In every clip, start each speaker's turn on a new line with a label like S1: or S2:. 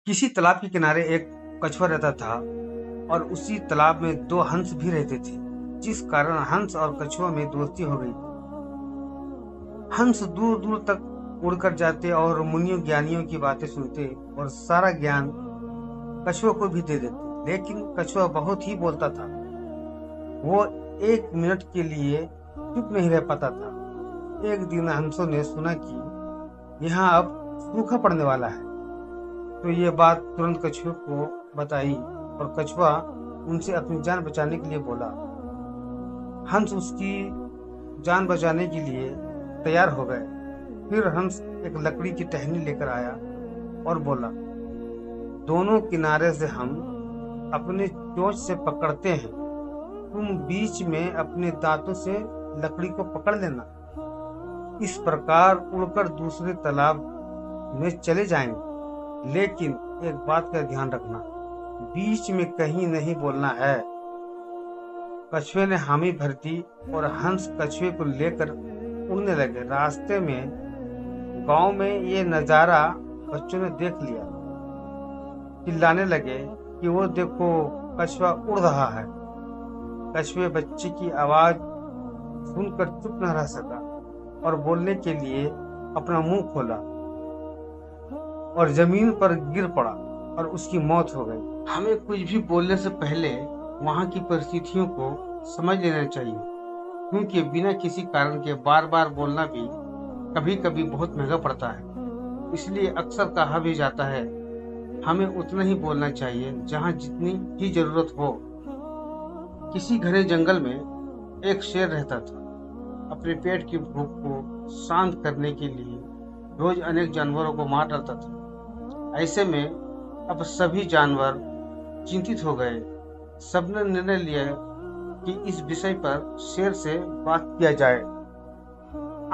S1: किसी तालाब के किनारे एक कछुआ रहता था और उसी तालाब में दो हंस भी रहते थे, जिस कारण हंस और कछुआ में दोस्ती हो गई। हंस दूर दूर तक उड़कर जाते और मुनियों ज्ञानियों की बातें सुनते और सारा ज्ञान कछुआ को भी दे देते। लेकिन कछुआ बहुत ही बोलता था। वो एक मिनट के लिए चुप नहीं रह पाता था। एक दिन हंसों ने सुना कि यहाँ अब सूखा पड़ने वाला है, तो ये बात तुरंत कछुए को बताई और कछुआ उनसे अपनी जान बचाने के लिए बोला। हंस उसकी जान बचाने के लिए तैयार हो गए। फिर हंस एक लकड़ी की टहनी लेकर आया और बोला, दोनों किनारे से हम अपने चोंच से पकड़ते हैं, तुम बीच में अपने दांतों से लकड़ी को पकड़ लेना। इस प्रकार उड़कर दूसरे तालाब में चले जाएंगे, लेकिन एक बात का ध्यान रखना, बीच में कहीं नहीं बोलना है। कछुए ने हामी भर दी और हंस कछुए को लेकर उड़ने लगे। रास्ते में गांव में ये नजारा बच्चों ने देख लिया। चिल्लाने लगे कि वो देखो, कछुआ उड़ रहा है। कछुए बच्चे की आवाज सुनकर चुप न रह सका और बोलने के लिए अपना मुंह खोला और जमीन पर गिर पड़ा और उसकी मौत हो गई। हमें कुछ भी बोलने से पहले वहां की परिस्थितियों को समझ लेना चाहिए, क्योंकि बिना किसी कारण के बार बार बोलना भी कभी कभी बहुत महंगा पड़ता है। इसलिए अक्सर कहा भी जाता है, हमें उतना ही बोलना चाहिए जहां जितनी ही जरूरत हो। किसी घने जंगल में एक शेर रहता था। अपने पेट की भूख को शांत करने के लिए रोज अनेक जानवरों को मार डालता था। ऐसे में अब सभी जानवर चिंतित हो गए। सबने निर्णय लिया कि इस विषय पर शेर से बात किया जाए।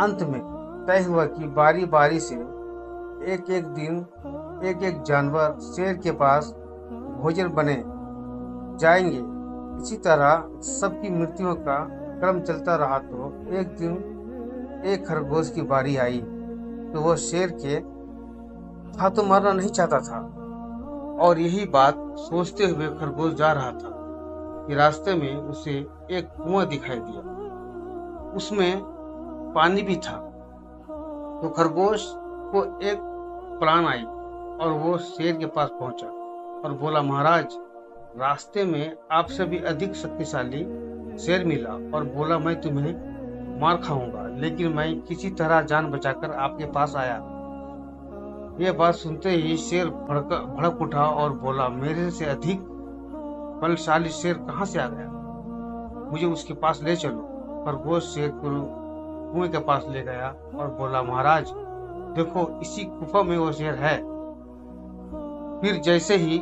S1: अंत में तय हुआ कि बारी बारी से एक एक दिन एक एक जानवर शेर के पास भोजन बने जाएंगे। इसी तरह सबकी मृत्युओं का क्रम चलता रहा तो एक दिन एक खरगोश की बारी आई। तो वह शेर के हाथों मारना नहीं चाहता था और यही बात सोचते हुए खरगोश जा रहा था कि रास्ते में उसे एक कुआं दिखाई दिया। उसमें पानी भी था। तो खरगोश को एक प्लान आई और वो शेर के पास पहुंचा और बोला, महाराज, रास्ते में आपसे भी अधिक शक्तिशाली शेर मिला और बोला मैं तुम्हें मार खाऊंगा, लेकिन मैं किसी तरह जान बचाकर आपके पास आया। यह बात सुनते ही शेर भड़क उठा और बोला, मेरे से अधिक बलशाली शेर कहाँ से आ गया, मुझे उसके पास ले चलो। खरगोश शेर को कुएं के पास ले गया और बोला, महाराज देखो, इसी गुफा में वो शेर है। फिर जैसे ही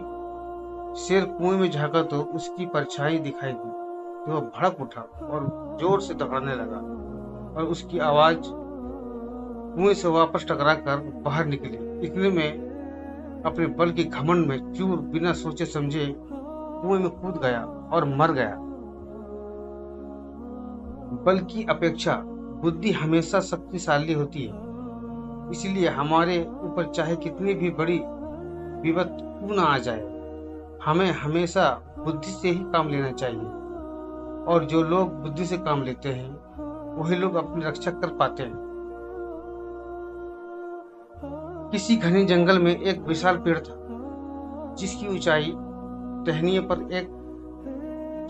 S1: शेर कुएं में झांका तो उसकी परछाई दिखाई दी। तो वह भड़क उठा और जोर से दौड़ने लगा और उसकी आवाज कुएं से वापस टकरा कर बाहर निकली। इतने में अपने बल के घमंड में चूर बिना सोचे समझे कुएं में कूद गया और मर गया। बल की अपेक्षा बुद्धि हमेशा शक्तिशाली होती है। इसलिए हमारे ऊपर चाहे कितनी भी बड़ी विपत क्यों न आ जाए, हमें हमेशा बुद्धि से ही काम लेना चाहिए। और जो लोग बुद्धि से काम लेते हैं वही लोग अपनी रक्षा कर पाते हैं। किसी घने जंगल में एक विशाल पेड़ था, जिसकी ऊंचाई टहनियों पर एक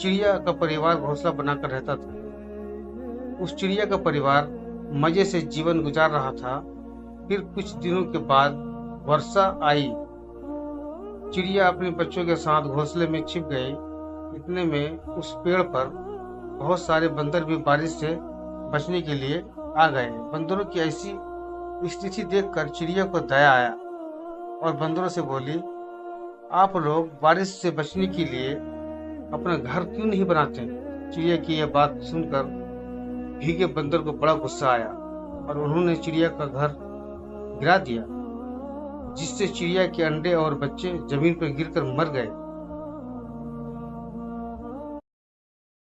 S1: चिड़िया का परिवार घोंसला बनाकर रहता था। उस चिड़िया का परिवार मजे से जीवन गुजार रहा था। फिर कुछ दिनों के बाद वर्षा आई। चिड़िया अपने बच्चों के साथ घोंसले में छिप गई। इतने में उस पेड़ पर बहुत सारे बंदर भी बारिश से बचने के लिए आ गए। बंदरों की ऐसी स्थिति देखकर चिड़िया को दया आया और बंदरों से बोली, आप लोग बारिश से बचने के लिए अपना घर क्यों नहीं बनाते? चिड़िया की यह बात सुनकर भीगे बंदर को बड़ा गुस्सा आया और उन्होंने चिड़िया का घर गिरा दिया, जिससे चिड़िया के अंडे और बच्चे जमीन पर गिरकर मर गए।